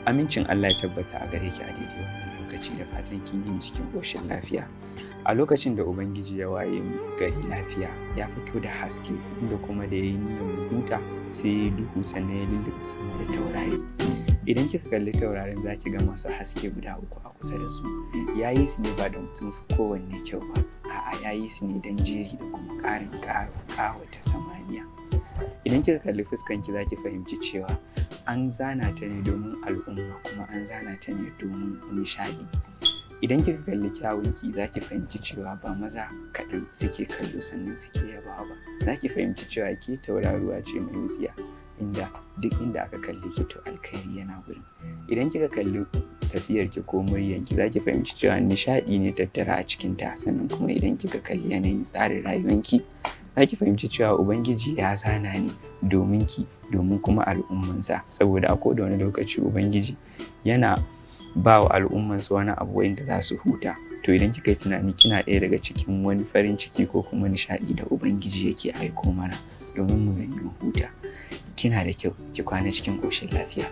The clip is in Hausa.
Amincin Allah ya tabbata a gare ki a daidai wannan lokaci, da fatan kin yi cikin ƙoshin lafiya. A lokacin da Ubangiji ya waye gari lafiya, ya fito da haske, inda kuma da ya yi niyyar mu huta sai ya yi duhu, sannan ya lulluɓe sama da taurari. Idan kika kalli taurarin za ki ga masu haske guda 3 a kusa da su. Ya yi su ne ba don sun fi kowanne kyau ba, a'a ya yi su ne don jeri da kuma ƙarin ƙawata samaniya. Idan kika kalli fuskanki za ki fahimci cewa an zana ta ne domin al'umma, kuma an zana ta ne domin nishaɗi. Idan kika kalli kyawunki za ki fahimci cewa ba maza kaɗan suke kallo sannan suke yabawa ba. Za ki fahimci cewa ke tauraruwa ce mai wutsiya, inda duk inda aka kalle ki to alkhairi yana gurin. Idan kika kalli tafiyarki ko muryanki za ki fahimci cewa nishaɗi ne tattara a cikinta, sannan kuma idan kika kalli yanayin tsarin rayuwanki za ki fahimci cewa Ubangiji ya zana ne domin ki, domin kuma al'ummansa, saboda a koda wani lokaci Ubangiji yana ba wa al'ummansa wani abu wanda za su huta. To idan kika yi tunani kina ɗaya daga cikin wani farin ciki ko kuma nishaɗi da Ubangiji yake aiko mana domin mu gani mu huta. Kina da kyau ki kwana cikin ƙoshin lafiya.